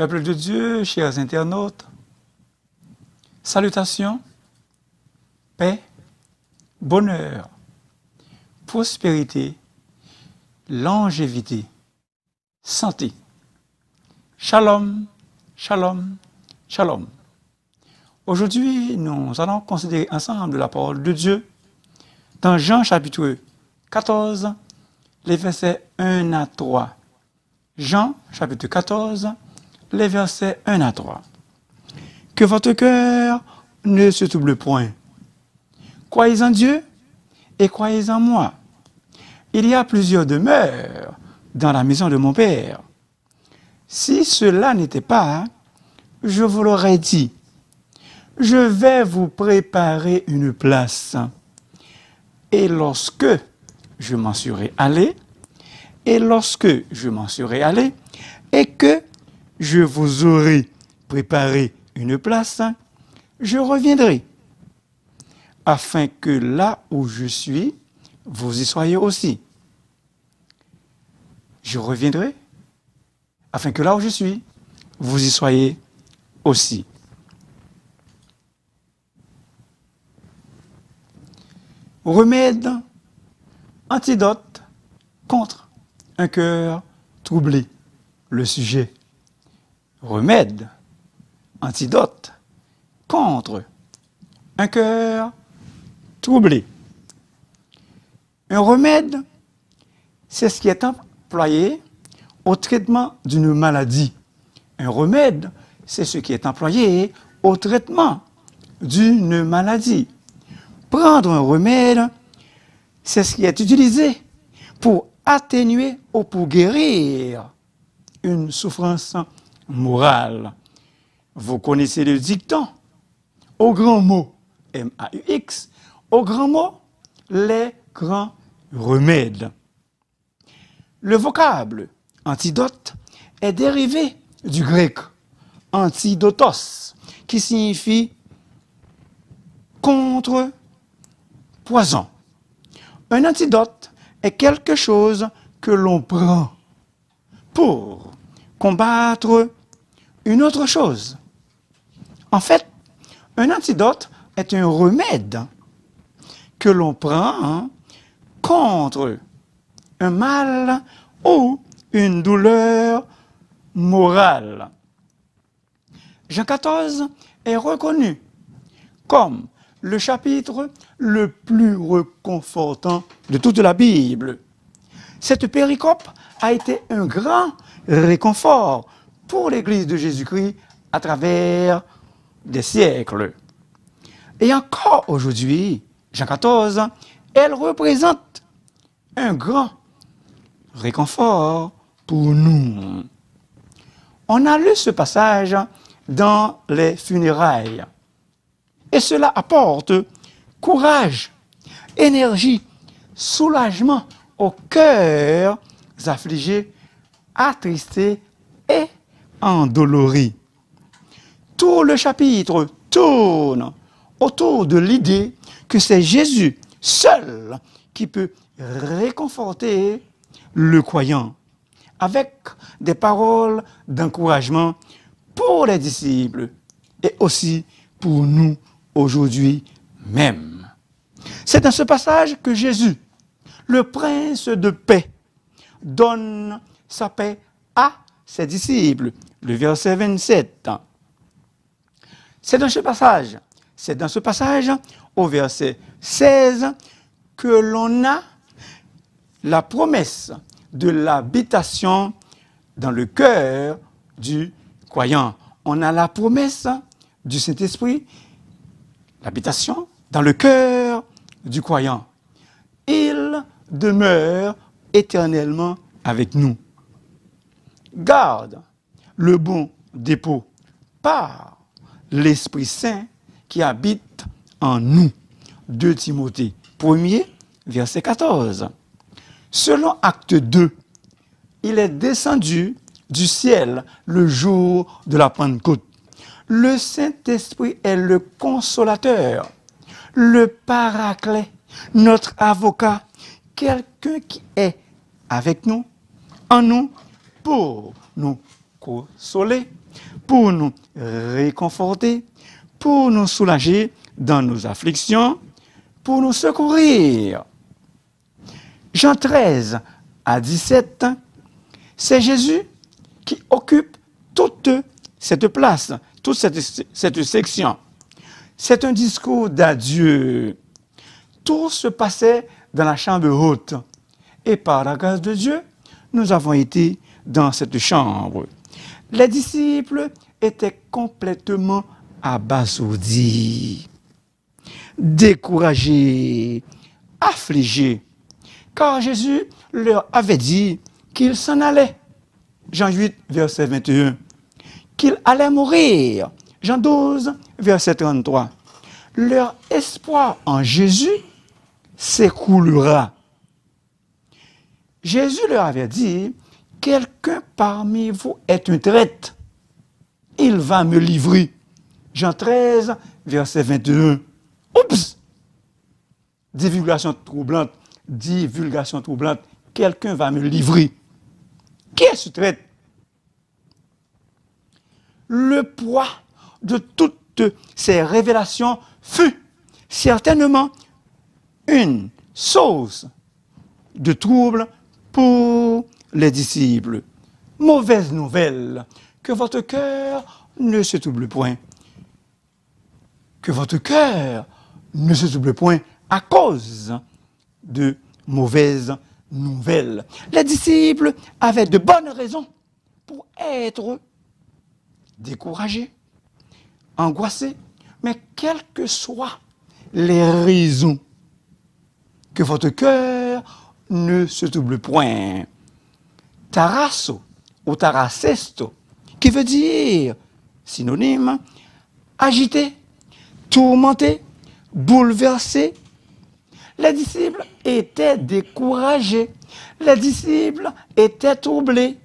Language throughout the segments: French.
Peuple de Dieu, chers internautes, salutations, paix, bonheur, prospérité, longévité, santé. Shalom, shalom, shalom. Aujourd'hui, nous allons considérer ensemble la parole de Dieu dans Jean chapitre 14, les versets 1 à 3. Jean chapitre 14, les versets 1 à 3. Que votre cœur ne se trouble point. Croyez en Dieu et croyez en moi. Il y a plusieurs demeures dans la maison de mon Père. Si cela n'était pas, je vous l'aurais dit. Je vais vous préparer une place. Et lorsque je m'en serai allé, et que je vous aurai préparé une place, je reviendrai, afin que là où je suis, vous y soyez aussi. Je reviendrai, afin que là où je suis, vous y soyez aussi. Remède, antidote contre un cœur troublé. Le sujet. Remède, antidote contre un cœur troublé. Un remède, c'est ce qui est employé au traitement d'une maladie. Un remède, c'est ce qui est employé au traitement d'une maladie. Prendre un remède, c'est ce qui est utilisé pour atténuer ou pour guérir une souffrance morale. Vous connaissez le dicton. Au grand mot, M-A-U-X, au grand mot, les grands remèdes. Le vocable antidote est dérivé du grec antidotos, qui signifie contre poison. Un antidote est quelque chose que l'on prend pour combattre une autre chose. En fait, un antidote est un remède que l'on prend contre un mal ou une douleur morale. Jean 14 est reconnu comme le chapitre le plus réconfortant de toute la Bible. Cette péricope a été un grand réconfort pour l'Église de Jésus-Christ à travers des siècles. Et encore aujourd'hui, Jean 14, elle représente un grand réconfort pour nous. On a lu ce passage dans les funérailles. Et cela apporte courage, énergie, soulagement aux cœurs affligés, attristés et endoloris. Tout le chapitre tourne autour de l'idée que c'est Jésus seul qui peut réconforter le croyant, avec des paroles d'encouragement pour les disciples et aussi pour nous aujourd'hui même. C'est dans ce passage que Jésus, le prince de paix, donne sa paix à ses disciples. Le verset 27. C'est dans ce passage, au verset 16, que l'on a la promesse de l'habitation dans le cœur du croyant. On a la promesse du Saint-Esprit, l'habitation dans le cœur du croyant. Il demeure éternellement avec nous. Garde le bon dépôt par l'Esprit Saint qui habite en nous. 2 Timothée 1er, verset 14. Selon Acte 2, il est descendu du ciel le jour de la Pentecôte. Le Saint-Esprit est le consolateur, le paraclet, notre avocat, quelqu'un qui est avec nous, en nous, pour nous consoler pour nous réconforter, pour nous soulager dans nos afflictions, pour nous secourir. Jean 13 à 17, c'est Jésus qui occupe toute cette place, toute cette section. C'est un discours d'adieu. Tout se passait dans la chambre haute. Et par la grâce de Dieu, nous avons été dans cette chambre. Les disciples étaient complètement abasourdis, découragés, affligés, car Jésus leur avait dit qu'il s'en allait. Jean 8, verset 21. Qu'il allait mourir. Jean 12, verset 33. Leur espoir en Jésus s'écoulera. Jésus leur avait dit, quelqu'un parmi vous est un traître. Il va me livrer. Jean 13, verset 21. Oups! Divulgation troublante. Quelqu'un va me livrer. Qui est ce traître? Le poids de toutes ces révélations fut certainement une source de trouble pour les disciples. Mauvaise nouvelle, que votre cœur ne se trouble point. Que votre cœur ne se trouble point à cause de mauvaises nouvelles. Les disciples avaient de bonnes raisons pour être découragés, angoissés, mais quelles que soient les raisons, que votre cœur ne se trouble point. Tarasso ou tarasesto, qui veut dire, synonyme, agité, tourmenté, bouleversé. Les disciples étaient découragés. Les disciples étaient troublés.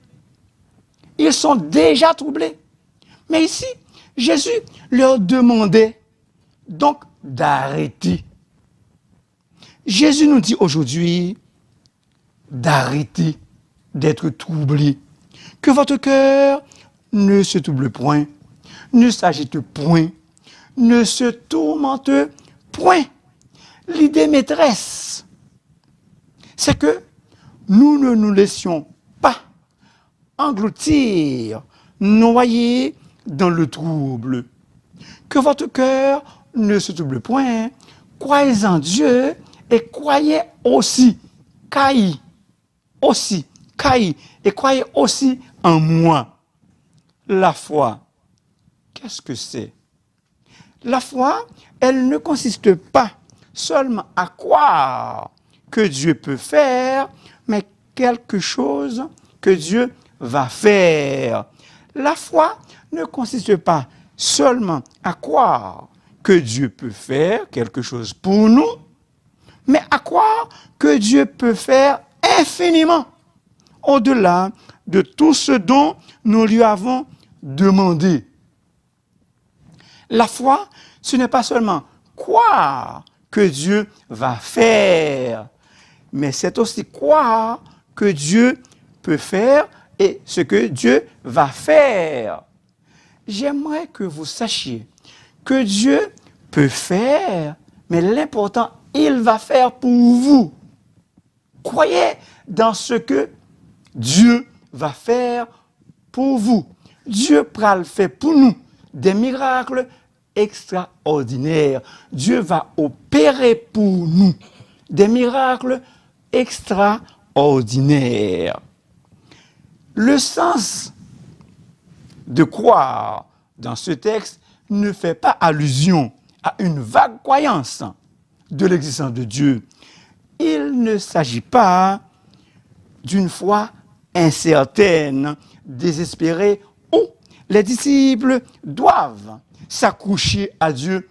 Ils sont déjà troublés. Mais ici, Jésus leur demandait donc d'arrêter. Jésus nous dit aujourd'hui d'arrêter d'être troublé. Que votre cœur ne se trouble point, ne s'agite point, ne se tourmente point. L'idée maîtresse, c'est que nous ne nous laissions pas engloutir, noyer dans le trouble. Que votre cœur ne se trouble point, croyez en Dieu et croyez aussi, et croyez aussi en moi. La foi, qu'est-ce que c'est? La foi, elle ne consiste pas seulement à croire que Dieu peut faire, mais quelque chose que Dieu va faire. La foi ne consiste pas seulement à croire que Dieu peut faire quelque chose pour nous, mais à croire que Dieu peut faire infiniment au-delà de tout ce dont nous lui avons demandé. La foi, ce n'est pas seulement croire que Dieu va faire, mais c'est aussi croire que Dieu peut faire et ce que Dieu va faire. J'aimerais que vous sachiez que Dieu peut faire, mais l'important, il va faire pour vous. Croyez dans ce que Dieu va faire pour vous. Dieu pral fait pour nous des miracles extraordinaires. Dieu va opérer pour nous des miracles extraordinaires. Le sens de croire dans ce texte ne fait pas allusion à une vague croyance de l'existence de Dieu. Il ne s'agit pas d'une foi incertaine, désespérée, où les disciples doivent s'accrocher à Dieu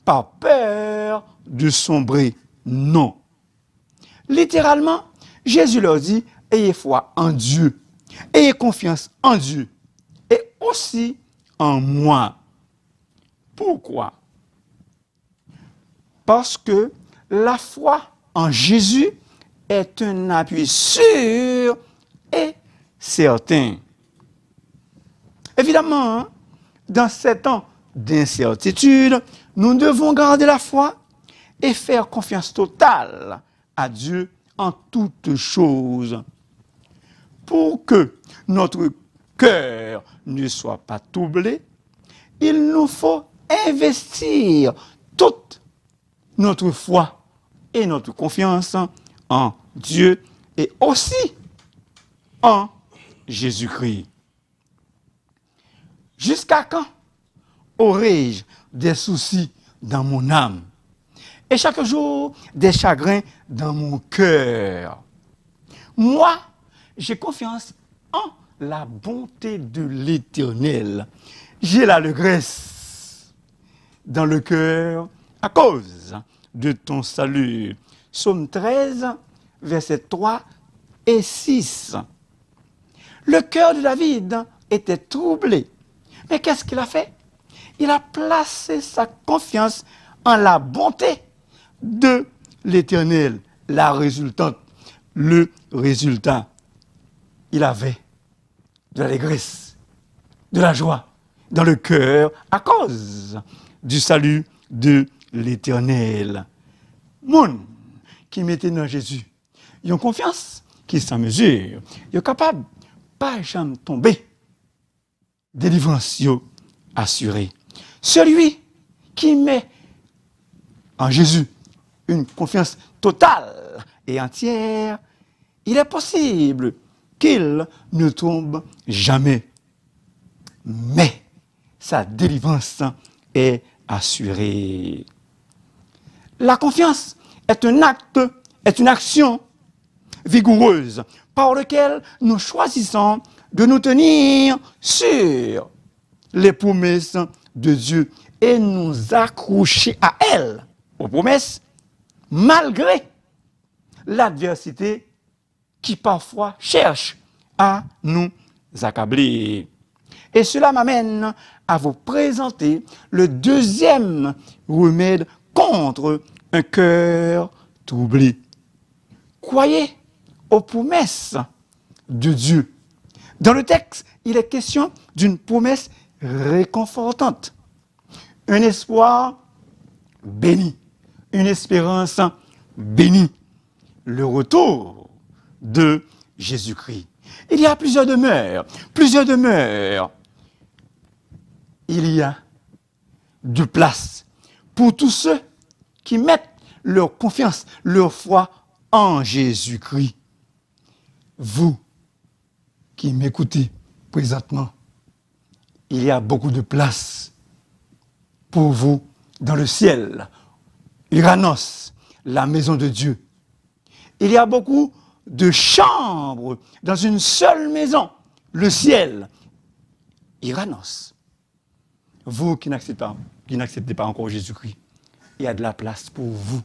par peur de sombrer. Non. Littéralement, Jésus leur dit, ayez foi en Dieu, ayez confiance en Dieu et aussi en moi. Pourquoi? Parce que la foi en Jésus est un appui sûr et certain. Évidemment, hein, dans ces temps d'incertitude, nous devons garder la foi et faire confiance totale à Dieu en toutes choses. Pour que notre cœur ne soit pas troublé, il nous faut investir toute notre foi et notre confiance en Dieu et aussi en Jésus-Christ. Jusqu'à quand aurai-je des soucis dans mon âme et chaque jour des chagrins dans mon cœur? Moi, j'ai confiance en la bonté de l'Éternel. J'ai l'allégresse dans le cœur à cause de ton salut. Psaume 13, versets 3 et 6. Le cœur de David était troublé. Mais qu'est-ce qu'il a fait? Il a placé sa confiance en la bonté de l'Éternel. La résultante, le résultat, il avait de l'allégresse, de la joie dans le cœur à cause du salut de l'Éternel. Moun qui mettait dans Jésus, ils ont confiance, qui sans mesure, ils sont capables pas jamais tomber. Délivrance assurée. Celui qui met en Jésus une confiance totale et entière, il est possible qu'il ne tombe jamais. Mais sa délivrance est assurée. La confiance est un acte, est une action vigoureuse par laquelle nous choisissons de nous tenir sur les promesses de Dieu et nous accrocher à elles, aux promesses, malgré l'adversité qui parfois cherche à nous accabler. Et cela m'amène à vous présenter le deuxième remède contre un cœur troublé. Croyez aux promesses de Dieu. Dans le texte, il est question d'une promesse réconfortante, un espoir béni, une espérance bénie, le retour de Jésus-Christ. Il y a plusieurs demeures. Il y a de place pour tous ceux qui mettent leur confiance, leur foi en Jésus-Christ. Vous qui m'écoutez présentement, il y a beaucoup de place pour vous dans le ciel. Uranos, la maison de Dieu. Il y a beaucoup de chambres dans une seule maison, le ciel. Uranos. Vous qui n'acceptez pas encore Jésus-Christ, il y a de la place pour vous.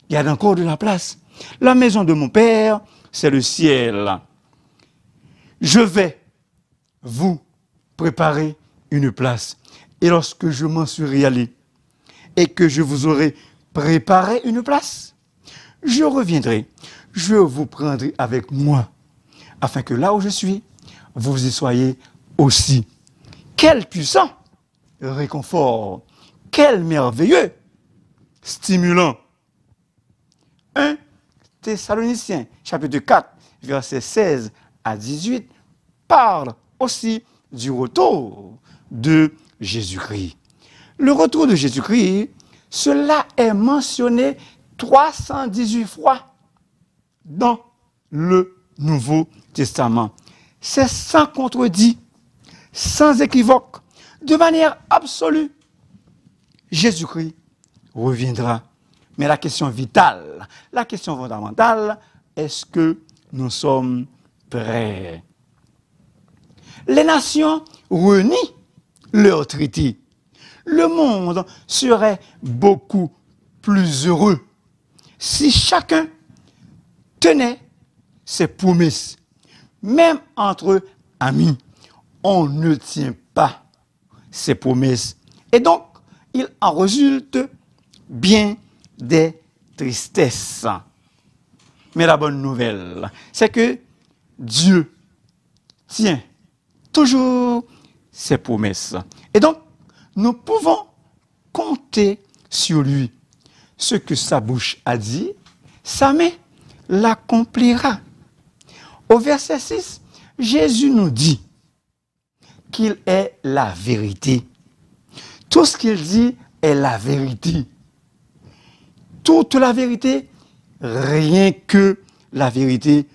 Il y a encore de la place. La maison de mon Père, c'est le ciel. Je vais vous préparer une place. Et lorsque je m'en serai allé et que je vous aurai préparé une place, je reviendrai, je vous prendrai avec moi, afin que là où je suis, vous y soyez aussi. Quel puissant réconfort, quel merveilleux stimulant. 1 Thessaloniciens, chapitre 4, versets 16 à 18, parle aussi du retour de Jésus-Christ. Le retour de Jésus-Christ, cela est mentionné 318 fois dans le Nouveau Testament. C'est sans contredit, sans équivoque, de manière absolue. Jésus-Christ reviendra. Mais la question vitale, la question fondamentale, est-ce que nous sommes prêts? Les nations renient leur traité. Le monde serait beaucoup plus heureux si chacun tenait ses promesses. Même entre amis, on ne tient pas ses promesses. Et donc, il en résulte bien des tristesses. Mais la bonne nouvelle, c'est que Dieu tient toujours ses promesses. Et donc, nous pouvons compter sur lui. Ce que sa bouche a dit, sa main l'accomplira. Au verset 6, Jésus nous dit qu'il est la vérité. Tout ce qu'il dit est la vérité. Toute la vérité, rien que la vérité,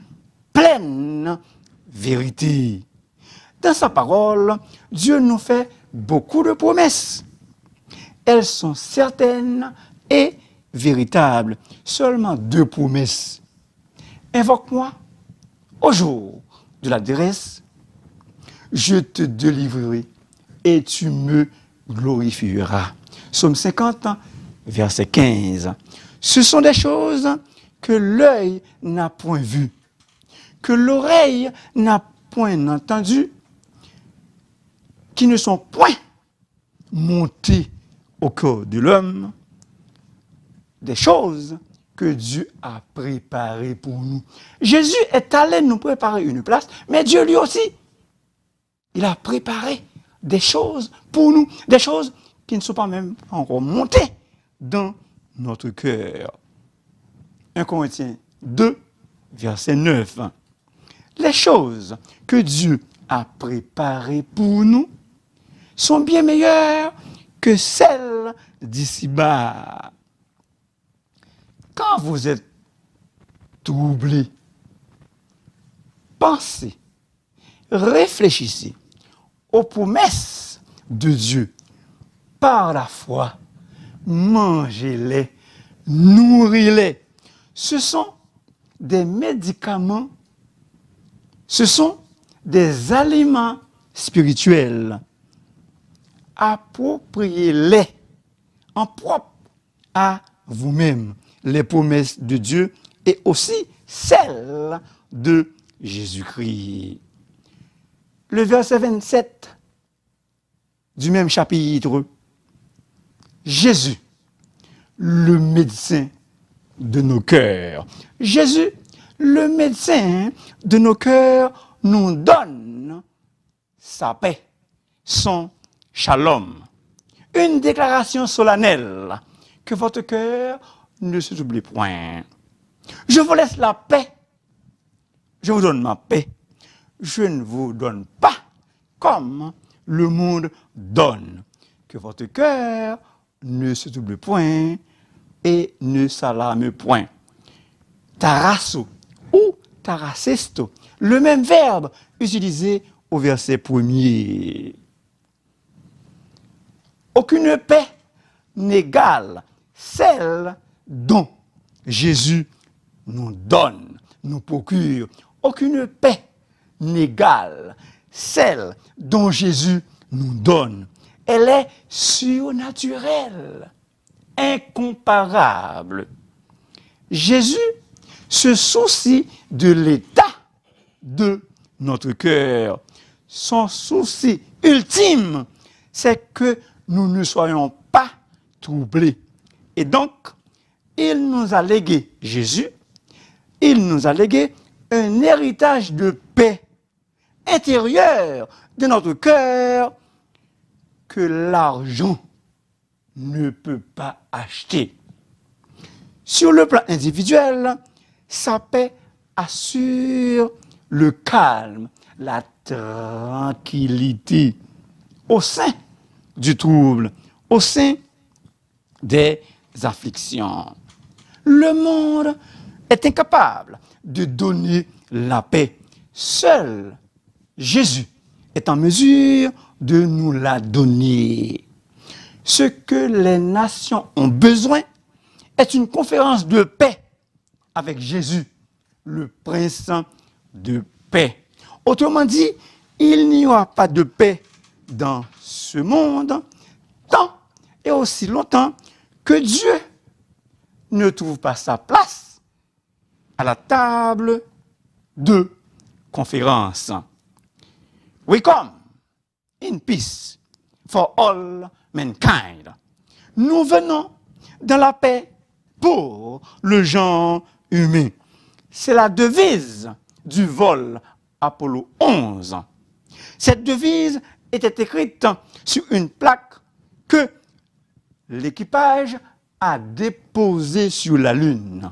pleine vérité. Dans sa parole, Dieu nous fait beaucoup de promesses. Elles sont certaines et véritables. Seulement 2 promesses. Invoque-moi au jour de la détresse, je te délivrerai et tu me glorifieras. Psaume 50, verset 15. Ce sont des choses que l'œil n'a point vues, que l'oreille n'a point entendues, qui ne sont point montées au cœur de l'homme, des choses que Dieu a préparées pour nous. Jésus est allé nous préparer une place, mais Dieu lui aussi, il a préparé des choses pour nous, des choses qui ne sont pas même encore montées dans notre cœur. 1 Corinthiens 2, verset 9. Les choses que Dieu a préparées pour nous sont bien meilleures que celles d'ici-bas. Quand vous êtes troublé, pensez, réfléchissez aux promesses de Dieu par la foi. Mangez-les, nourris-les. Ce sont des médicaments, ce sont des aliments spirituels. Appropriez-les en propre à vous-même, les promesses de Dieu et aussi celles de Jésus-Christ. Le verset 27 du même chapitre, Jésus, le médecin de nos cœurs. Jésus, le médecin de nos cœurs, nous donne sa paix, son shalom. Une déclaration solennelle que votre cœur ne se trouble point. Je vous laisse la paix. Je vous donne ma paix. Je ne vous donne pas comme le monde donne. Que votre cœur ne se trouble point et ne s'alarme point. Tarasso ou tarasesto, le même verbe utilisé au verset 1er. Aucune paix n'égale celle dont Jésus nous donne, nous procure. Aucune paix n'égale celle dont Jésus nous donne. Elle est surnaturelle, incomparable. Jésus se soucie de l'état de notre cœur. Son souci ultime, c'est que nous ne soyons pas troublés. Et donc, il nous a légué, Jésus, il nous a légué un héritage de paix intérieure de notre cœur que l'argent ne peut pas acheter. Sur le plan individuel, sa paix assure le calme, la tranquillité au sein du trouble, au sein des afflictions. Le monde est incapable de donner la paix. Seul Jésus est en mesure de nous la donner. Ce que les nations ont besoin est une conférence de paix avec Jésus, le Prince de paix. Autrement dit, il n'y aura pas de paix dans ce monde tant et aussi longtemps que Dieu ne trouve pas sa place à la table de conférence. We come in peace for all mankind. Nous venons dans la paix pour le genre humain. C'est la devise du vol Apollo 11. Cette devise était écrite sur une plaque que l'équipage a déposée sur la Lune.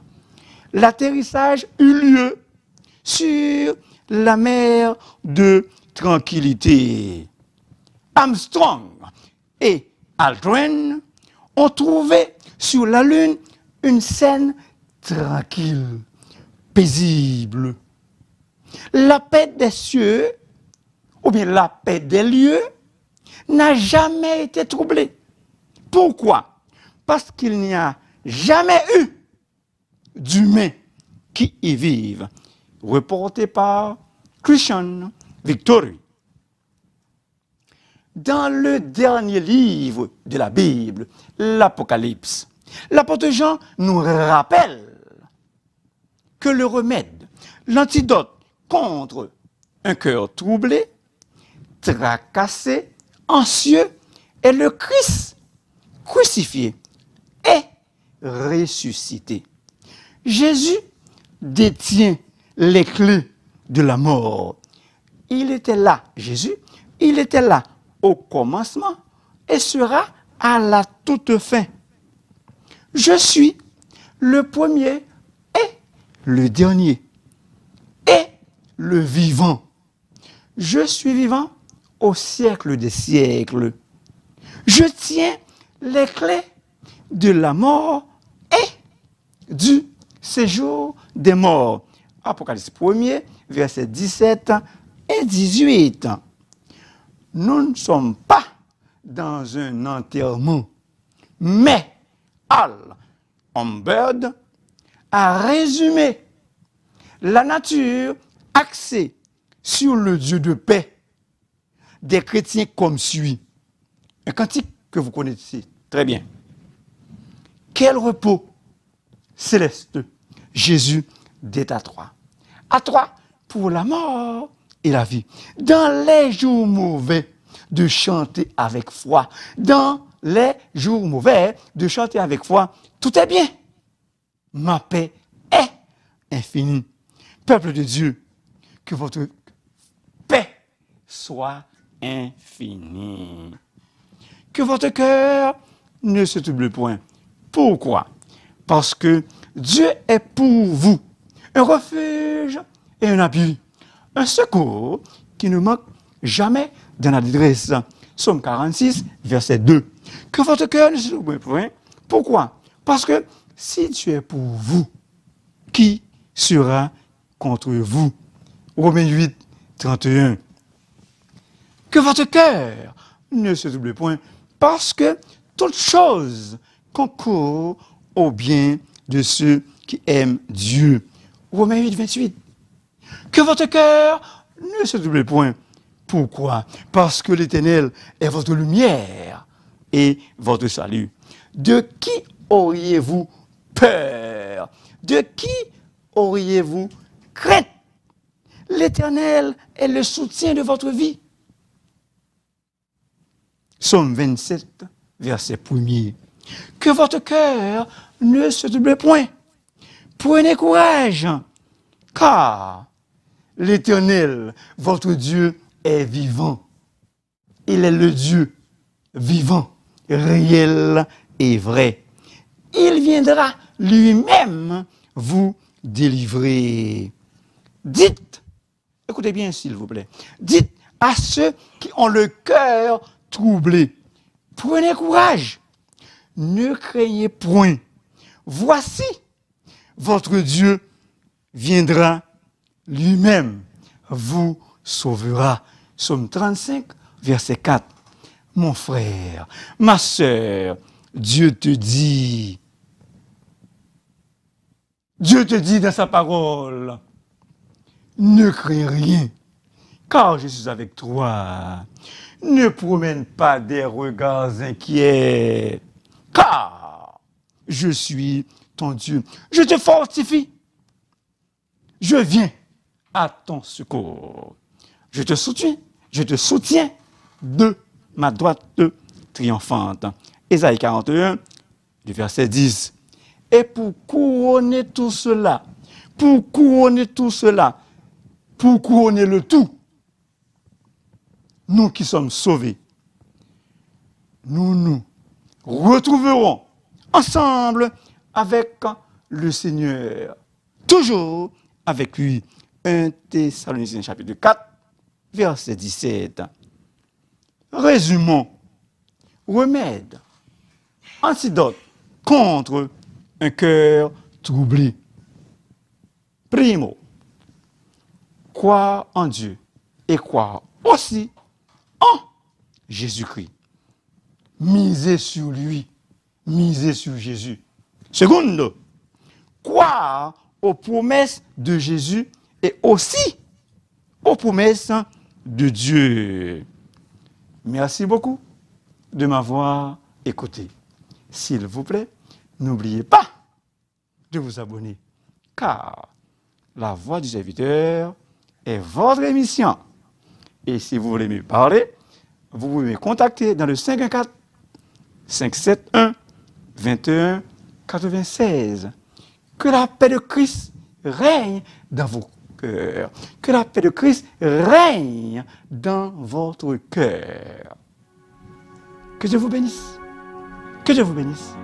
L'atterrissage eut lieu sur la mer de Tranquillité. Armstrong et Aldrin ont trouvé sur la Lune une scène tranquille, paisible. La paix des cieux, ou bien la paix des lieux, n'a jamais été troublée. Pourquoi? Parce qu'il n'y a jamais eu d'humains qui y vivent. Reporté par Christian Victory. Dans le dernier livre de la Bible, l'Apocalypse, l'apôtre Jean nous rappelle que le remède, l'antidote contre un cœur troublé, tracassé, anxieux, est le Christ crucifié et ressuscité. Jésus détient les clés de la mort. Il était là, Jésus, il était là au commencement et sera à la toute fin. Je suis le premier et le dernier et le vivant. Je suis vivant au siècle des siècles. Je tiens les clés de la mort et du séjour des morts. Apocalypse 1er, versets 17 et 18. Nous ne sommes pas dans un enterrement, mais Al Humbert a résumé la nature axée sur le Dieu de paix des chrétiens comme suit. Un cantique que vous connaissez très bien. Quel repos céleste Jésus est à Troie. À Troie pour la mort et la vie. Dans les jours mauvais, de chanter avec foi. Dans les jours mauvais, de chanter avec foi. Tout est bien. Ma paix est infinie. Peuple de Dieu, que votre paix soit infinie. Que votre cœur ne se trouble point. Pourquoi? Parce que Dieu est pour vous un refuge et un appui, un secours qui ne manque jamais dans la détresse. Psaume 46, verset 2. Que votre cœur ne se trouble point. Pourquoi? Parce que si Dieu est pour vous, qui sera contre vous? Romains 8, 31. Que votre cœur ne se trouble point, parce que toute chose concourt au bien de ceux qui aiment Dieu. Romains 8, 28. Que votre cœur ne se trouble point. Pourquoi? Parce que l'Éternel est votre lumière et votre salut. De qui auriez-vous peur? De qui auriez-vous crainte? L'Éternel est le soutien de votre vie. Psaume 27, verset 1er. Que votre cœur ne se trouble point. Prenez courage, car l'Éternel, votre Dieu, est vivant. Il est le Dieu vivant, réel et vrai. Il viendra lui-même vous délivrer. Dites, écoutez bien s'il vous plaît, dites à ceux qui ont le cœur troublé, prenez courage, ne craignez point. Voici, votre Dieu viendra lui-même, vous sauvera. Psaume 35, verset 4. Mon frère, ma sœur, Dieu te dit dans sa parole, ne crains rien, car je suis avec toi. Ne promène pas des regards inquiets, car je suis ton Dieu. Je te fortifie. Je viens à ton secours. Je te soutiens de ma droite triomphante. Ésaïe 41, du verset 10. Et pour couronner tout cela, pour couronner le tout, nous qui sommes sauvés, nous nous retrouverons ensemble avec le Seigneur, toujours avec lui. 1 Thessaloniciens chapitre 4, verset 17. Résumons. Remède, antidote contre un cœur troublé. Primo, croire en Dieu et croire aussi en Jésus-Christ. Miser sur lui, miser sur Jésus. Secondo, croire aux promesses de Jésus et aussi aux promesses de Dieu. Merci beaucoup de m'avoir écouté. S'il vous plaît, n'oubliez pas de vous abonner, car la voix du serviteur est votre émission. Et si vous voulez me parler, vous pouvez me contacter dans le 514 571 21 96. Que la paix de Christ règne dans vos cœurs. Que la paix de Christ règne dans votre cœur. Que Dieu vous bénisse. Que Dieu vous bénisse.